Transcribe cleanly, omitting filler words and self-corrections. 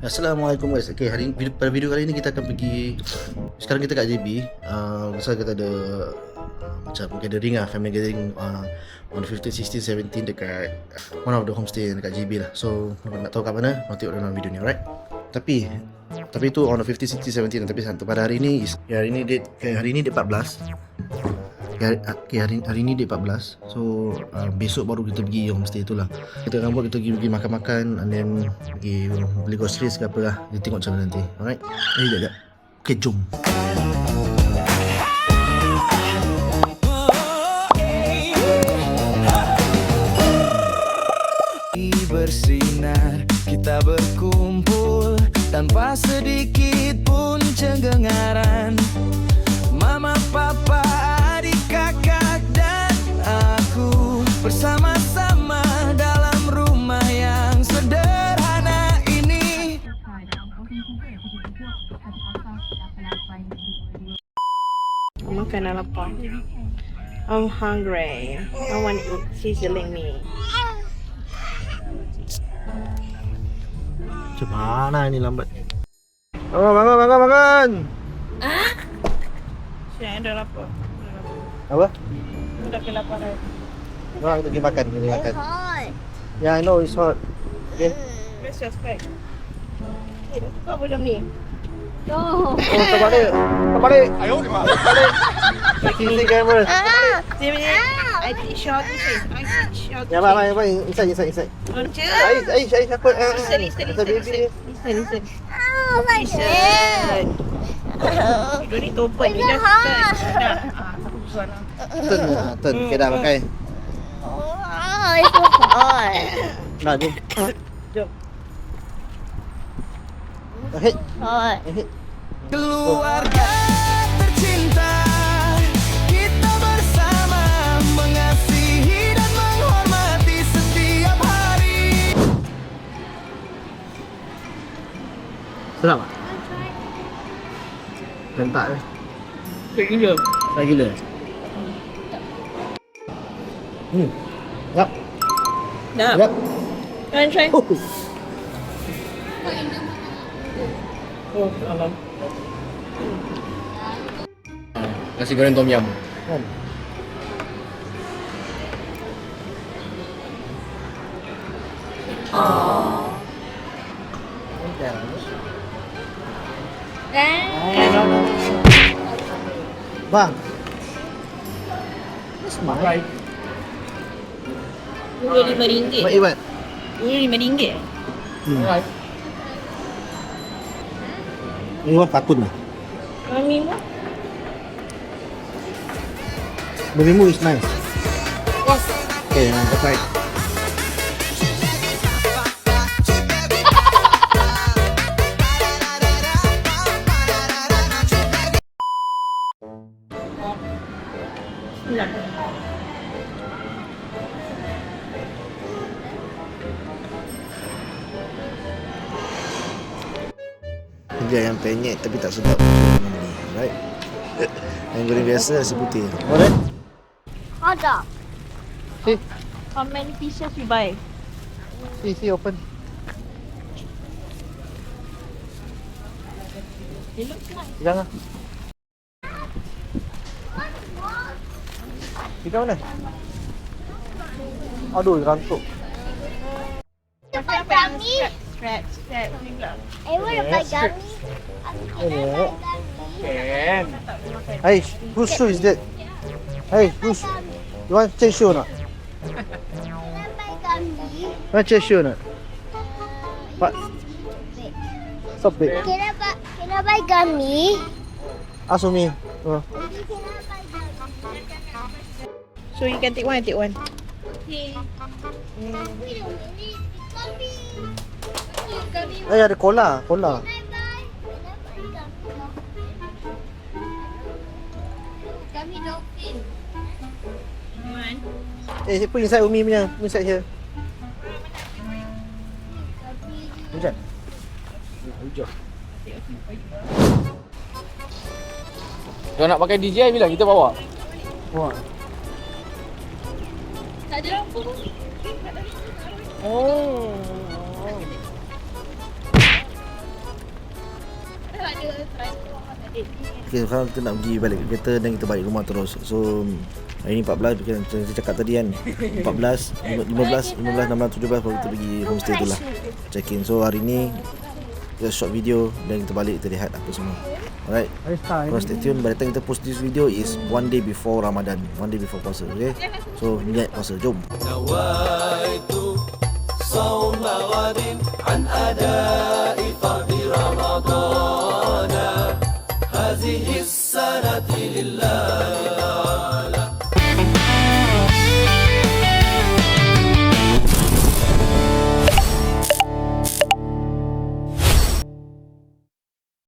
Assalamualaikum guys. Okay, pada video kali ni kita akan pergi. Sekarang kita kat JB. Pasal kita ada macam gathering lah, family gathering on 15, 16, 17 dekat one of the homestay dekat JB lah. So, nak tahu kat mana? Nanti tengok dalam video ni, alright? Tapi itu on the 15, 16, 17. Tapi pada hari ni hari ni date 14. Hari ni date 14. So besok baru kita pergi homestay tu lah. Kita akan buat, kita pergi makan-makan, and then pergi beli groceries ke apa lah. Kita tengok macam mana nanti. Alright. Sekejap. Okay, jom. Bersinar, kita berkumpul tanpa sedikit pun cenggengaran. Mama, papa, adik, kakak, dan aku bersama-sama dalam rumah yang sederhana ini. Makan apa? I'm hungry. I want to eat sizzling me. Macam mana ni lambat? Bangun! Saya dah lapar. Apa? Dah kelaparan. Kita pergi makan, Yeah, I know it's hot. Okay. Where's your spec? Kau apa jam ni? Oh, terbalik. Ayo, terbalik. Kiri kamera. Sini. I teach short to say. I teach short. Ya, bye. Inside. Aish, takut. Listen. Oh my god. You don't need to open. You just turn. Satu susah lah. Turn. Okay, dah pakai. Oh, it's so hot. Dah, jom. Jom. Hit. Hot. Keluarga tercinta, kita bersama mengasihi dan menghormati setiap hari. Sedap tak? Kentak ke? Kek gila. Dah gila. Yap. Dah. Yap. Can I try? Oh, alam. Nasi goreng tom yum. kan. Bang. Semai. RM25. Baik Iwan. RM5. Iwan takut lah. Kami mah. Berimu is nice. Yes. Okay, that's right. Dia yang penyet tapi tak sedap macam ni, right? Yang goreng biasa nasi putih. Alright. Ada. How many pieces you buy? See, open. It looks nice. Jangan. Kita mana? Aduh, rantuk. Buy gummy. Scratch. I want to buy gummy. Can. Hey, whose shoe is that? Hey, whose? You want change shoe or not? Can I buy gummy? You want change shoe or not? What? Stop it. Can I buy gummy? Ask me. Oh. Maybe can I buy gummy? So you can take one, I take one. Okay. Wait a minute. Gummy. Gummy. Eh, ada cola. Can I buy gummy? Gummy dolphin. Eh, put inside Umi punya. Put inside here. Sekejap. Sekejap. Kalau nak pakai DJI bilang kita bawa. Wah. Tak ada lampu. Oh. Okay, sekarang kita nak pergi balik ke kereta dan kita balik rumah terus. So hari ni 14, macam saya cakap tadi kan, 14, 15, 16, 17 baru kita pergi homestay tu lah, check in. So hari ni kita short video dan kita balik, kita lihat apa semua. Alright, korang stay tune. By the time kita post this video is one day before Ramadan, one day before puasa. Okay, so niat puasa, jom. نويت صوم غد عن أداء فرض رمضان هذه السنة لله